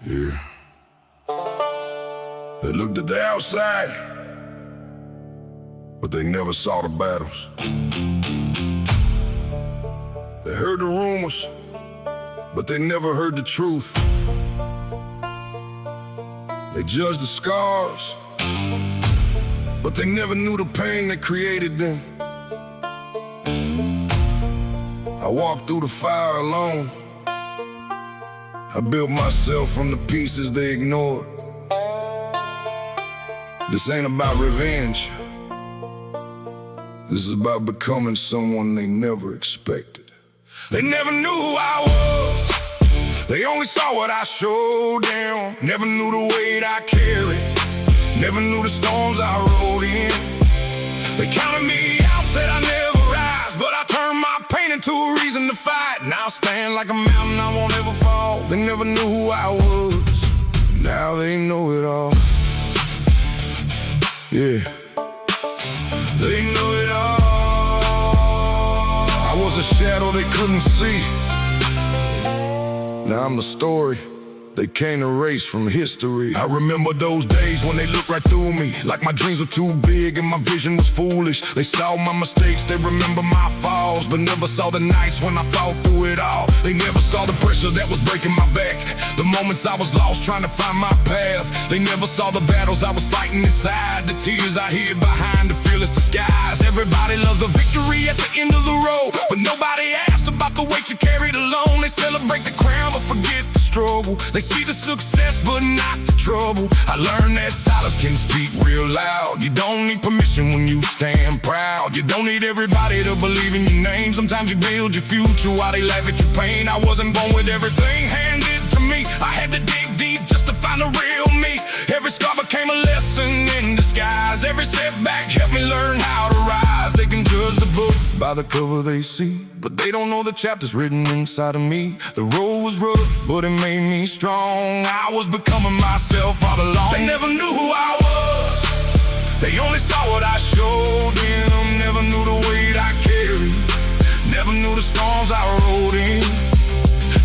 Yeah. They looked at the outside, but they never saw the battles. They heard the rumors, but they never heard the truth. They judged the scars, but they never knew the pain that created them. I walked through the fire alone. I built myself from the pieces they ignored. This ain't about revenge. This is about becoming someone they never expected. They never knew who I was. They only saw what I showed them. Never knew the weight I carried. Never knew the storms I rode in. They counted me out, said I never rise, but I turned my pain into a reason to fight. Now I stand like a mountain, I won't ever fall. They never knew who I was. Now they know it all. Yeah, they know it all. I was a shadow they couldn't see. Now I'm the story they can't erase from history. I remember those days when they looked right through me, like my dreams were too big and my vision was foolish. They saw my mistakes, they remember my falls, but never saw the nights when I fought through it all. They never saw the pressure that was breaking my back, the moments I was lost trying to find my path. They never saw the battles I was fighting inside, the tears I hid behind the fearless disguise. Everybody loves the victory at the end of the road, but nobody asks about the weight you carried alone. They celebrate the crown but forget the struggle. They see the success but not the trouble. I learned that silence can speak real loud. You don't need permission when you stand proud. You don't need everybody to believe in your name. Sometimes you build your future while they laugh at your pain. I wasn't born with everything handed to me. I had to dig deep just to find the real me. Every scar became a lesson in disguise. Every setback helped me learn how to rise. They can judge the book by the cover they see, but they don't know the chapters written inside of me. The road was rough, but it made me strong. I was becoming myself all along. They never knew who I was. They only saw what I showed them. Never knew the weight I carried. Never knew the storms I rode in.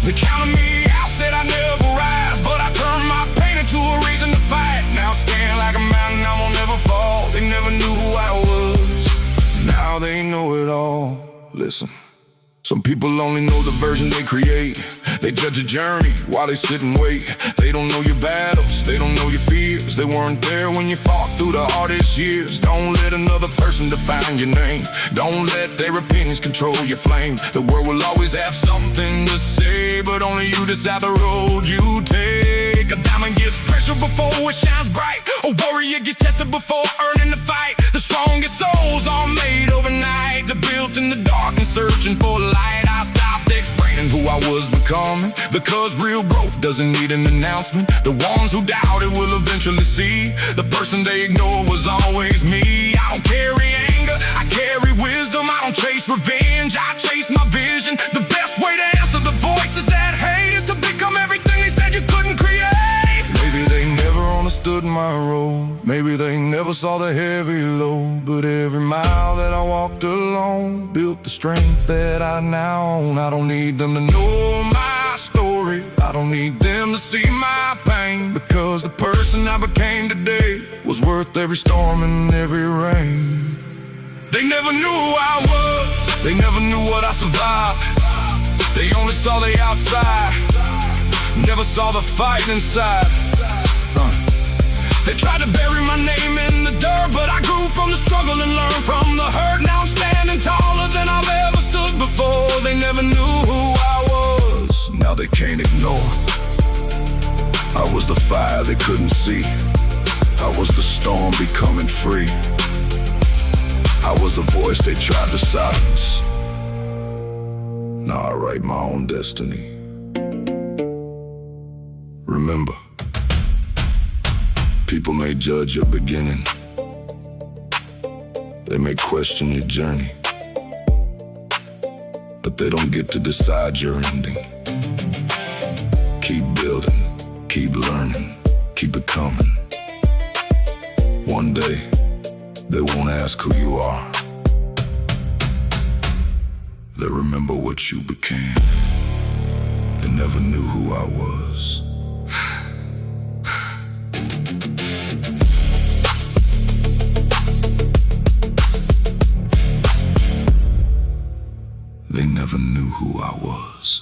They counted me out, said I never rise, but I turned my pain into a reason to fight. Now I stand like a mountain, I won't never fall. They never knew who I was. Now they know it all. Listen. Some people only know the version they create. They judge a journey while they sit and wait. They don't know your battles, they don't know your fears. They weren't there when you fought through the hardest years. Don't let another person define your name. Don't let their opinions control your flame. The world will always have something to say, but only you decide the road you take. A diamond gets pressure before it shines bright. A warrior gets tested before earning the fight. The strongest souls are made overnight. They're built in the dark and searching for light. I stopped explaining who I was becoming, because real growth doesn't need an announcement. The ones who doubt it will eventually see. The person they ignore was always me. I don't carry anger, I carry wisdom. I don't chase revenge, I chase my vision. The best way to answer the voices that hate is to become everything they said you couldn't create. Maybe they never understood my role. Maybe they never saw the heavy load. But every mile that I walked alone built the strength that I now own. I don't need them to know my story. I don't need them to see my pain, because the person I became today was worth every storm and every rain. They never knew who I was. They never knew what I survived. They only saw the outside, never saw the fight inside. They tried to bury my name in the dirt, but I grew from the struggle and learned from the hurt. Now I'm standing taller than I've ever stood before. They never knew who I was. Now they can't ignore. I was the fire they couldn't see. I was the storm becoming free. I was the voice they tried to silence. Now I write my own destiny. Remember, people may judge your beginning. They may question your journey, but they don't get to decide your ending. Keep building, keep learning, keep becoming. One day, they won't ask who you are. They'll remember what you became. They never knew who I was. they never knew who I was.